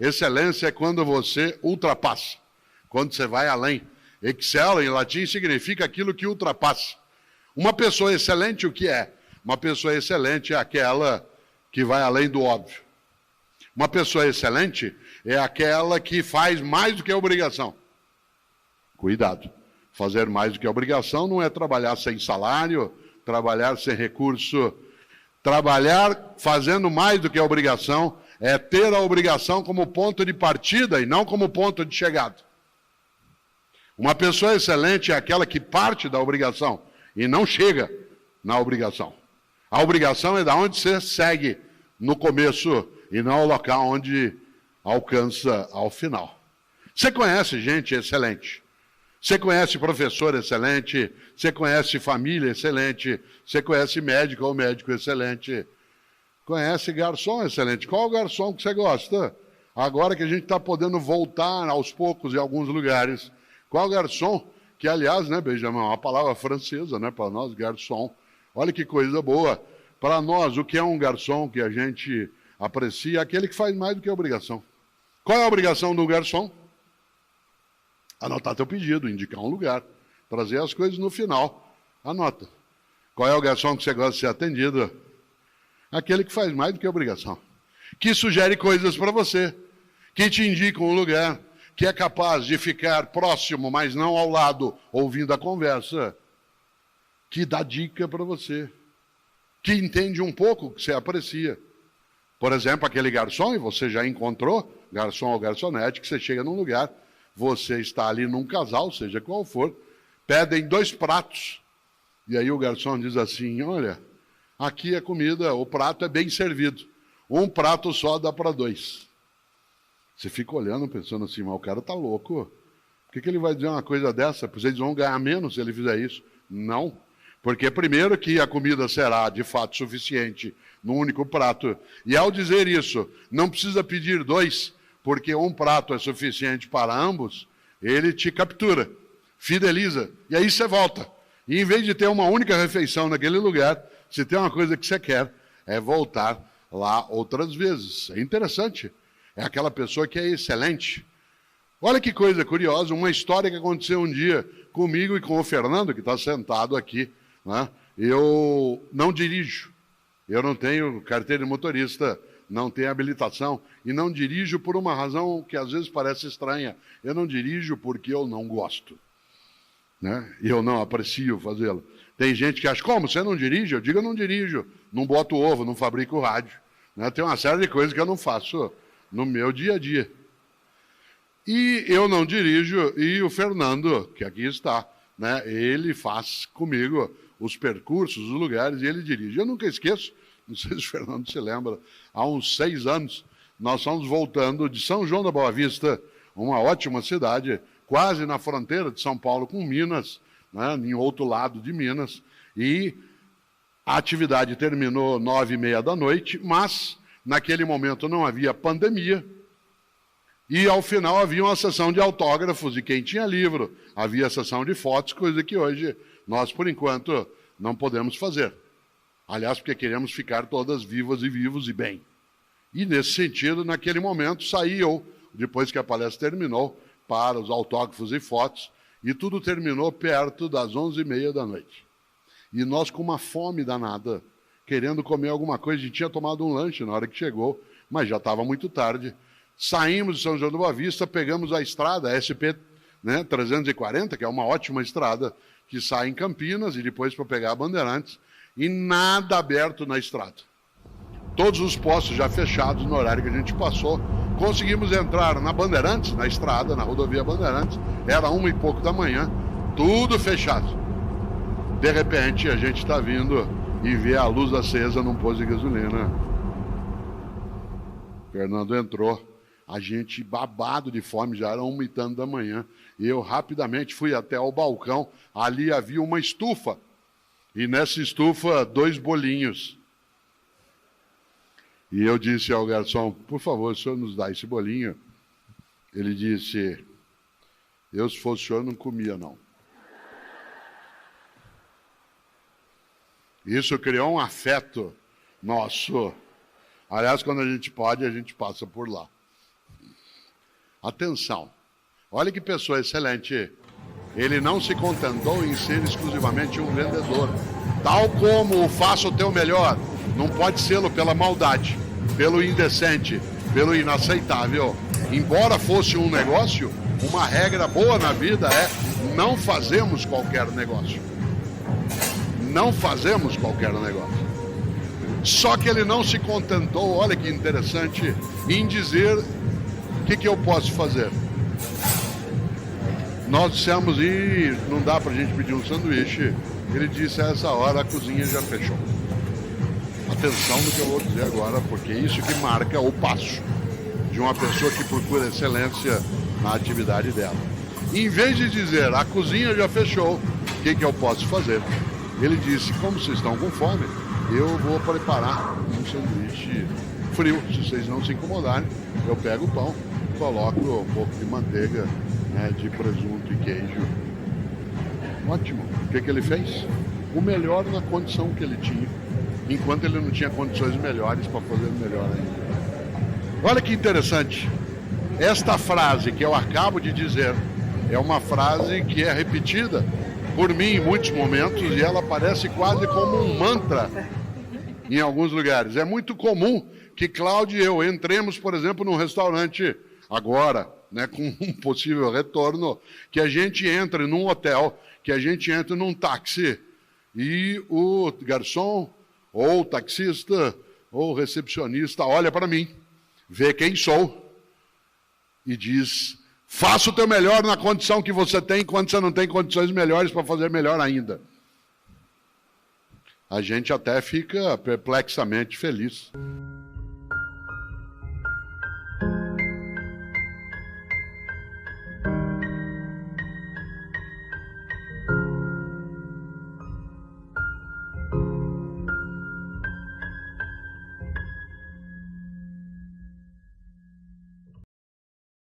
Excelência é quando você ultrapassa, quando você vai além. Excel, em latim, significa aquilo que ultrapassa. Uma pessoa excelente, o que é? Uma pessoa excelente é aquela que vai além do óbvio. Uma pessoa excelente é aquela que faz mais do que a obrigação. Cuidado. Fazer mais do que a obrigação não é trabalhar sem salário, trabalhar sem recurso. Trabalhar fazendo mais do que a obrigação é ter a obrigação como ponto de partida e não como ponto de chegada. Uma pessoa excelente é aquela que parte da obrigação e não chega na obrigação. A obrigação é da onde você segue no começo e não o local onde alcança ao final. Você conhece gente excelente. Você conhece professor excelente. Você conhece família excelente. Você conhece médico ou médico excelente. Conhece garçom excelente. Qual garçom que você gosta? Agora que a gente está podendo voltar aos poucos em alguns lugares. Qual garçom? Que, aliás, né, Benjamin, é uma palavra francesa, né, para nós, garçom. Olha que coisa boa. Para nós, o que é um garçom que a gente aprecia? É aquele que faz mais do que a obrigação. Qual é a obrigação do garçom? Anotar teu pedido, indicar um lugar, trazer as coisas no final. Anota. Qual é o garçom que você gosta de ser atendido? Aquele que faz mais do que a obrigação. Que sugere coisas para você, que te indica um lugar, que é capaz de ficar próximo, mas não ao lado, ouvindo a conversa, que dá dica para você, que entende um pouco o que você aprecia. Por exemplo, aquele garçom, e você já encontrou, garçom ou garçonete, que você chega num lugar, você está ali num casal, seja qual for, pedem 2 pratos, e aí o garçom diz assim, olha, aqui a comida, o prato é bem servido, um prato só dá para 2. Você fica olhando, pensando assim, mas o cara está louco. Por que ele vai dizer uma coisa dessa? Pois eles vão ganhar menos se ele fizer isso. Não. Porque primeiro que a comida será de fato suficiente num único prato. E ao dizer isso, não precisa pedir 2, porque um prato é suficiente para ambos, ele te captura, fideliza. E aí você volta. E em vez de ter uma única refeição naquele lugar, se tem uma coisa que você quer, é voltar lá outras vezes. É interessante. É aquela pessoa que é excelente. Olha que coisa curiosa, uma história que aconteceu um dia comigo e com o Fernando, que está sentado aqui. Né? Eu não dirijo, eu não tenho carteira de motorista, não tenho habilitação e não dirijo por uma razão que às vezes parece estranha. Eu não dirijo porque eu não gosto, né? E eu não aprecio fazê-lo. Tem gente que acha, como, você não dirige? Eu digo, eu não dirijo, não boto ovo, não fabrico rádio. Né? Tem uma série de coisas que eu não faço no meu dia a dia. E eu não dirijo, e o Fernando, que aqui está, né, ele faz comigo os percursos, os lugares, e ele dirige. Eu nunca esqueço, não sei se o Fernando se lembra, há uns 6 anos, nós estamos voltando de São João da Boa Vista, uma ótima cidade, quase na fronteira de São Paulo com Minas, né, em outro lado de Minas, e a atividade terminou 9h30 da noite, mas naquele momento não havia pandemia, e ao final havia uma sessão de autógrafos de quem tinha livro, havia sessão de fotos, coisa que hoje nós, por enquanto, não podemos fazer. Aliás, porque queremos ficar todas vivas e vivos e bem. E nesse sentido, naquele momento, saí eu, depois que a palestra terminou, para os autógrafos e fotos, e tudo terminou perto das 11h30 da noite. E nós com uma fome danada, querendo comer alguma coisa, a gente tinha tomado um lanche na hora que chegou, mas já estava muito tarde. Saímos de São João da Boa Vista, pegamos a estrada, a SP, né, 340, que é uma ótima estrada, que sai em Campinas e depois para pegar a Bandeirantes, e nada aberto na estrada. Todos os postos já fechados no horário que a gente passou. Conseguimos entrar na Bandeirantes, na estrada, na rodovia Bandeirantes, era 1h e pouco da manhã, tudo fechado. De repente, a gente está vindo e vê a luz acesa num posto de gasolina. Fernando entrou, a gente babado de fome, já era 1h e tanto da manhã, e eu rapidamente fui até o balcão, ali havia uma estufa, e nessa estufa 2 bolinhos. E eu disse ao garçom, por favor, o senhor nos dá esse bolinho? Ele disse, eu se fosse o senhor não comia não. Isso criou um afeto nosso. Aliás, quando a gente pode, a gente passa por lá. Atenção, olha que pessoa excelente. Ele não se contentou em ser exclusivamente um vendedor. Tal como o faça o teu melhor, não pode ser pela maldade, pelo indecente, pelo inaceitável. Embora fosse um negócio, uma regra boa na vida é não fazemos qualquer negócio. Não fazemos qualquer negócio. Só que ele não se contentou, olha que interessante, em dizer o que eu posso fazer. Nós dissemos, e não dá pra gente pedir um sanduíche. Ele disse, a essa hora a cozinha já fechou. Atenção no que eu vou dizer agora, porque é isso que marca o passo de uma pessoa que procura excelência na atividade dela. Em vez de dizer, a cozinha já fechou, o que eu posso fazer? Ele disse, como vocês estão com fome, eu vou preparar um sanduíche frio, se vocês não se incomodarem. Eu pego o pão, coloco um pouco de manteiga, né, de presunto e queijo. Ótimo. O que ele fez? O melhor na condição que ele tinha, enquanto ele não tinha condições melhores para fazer melhor ainda. Olha que interessante. Esta frase que eu acabo de dizer é uma frase que é repetida por mim em muitos momentos e ela parece quase como um mantra em alguns lugares. É muito comum que Cláudio e eu entremos, por exemplo, num restaurante agora, né, com um possível retorno, que a gente entre num hotel, que a gente entre num táxi e o garçom ou o taxista ou o recepcionista olha para mim, vê quem sou e diz, faça o teu melhor na condição que você tem, quando você não tem condições melhores para fazer melhor ainda. A gente até fica perplexamente feliz.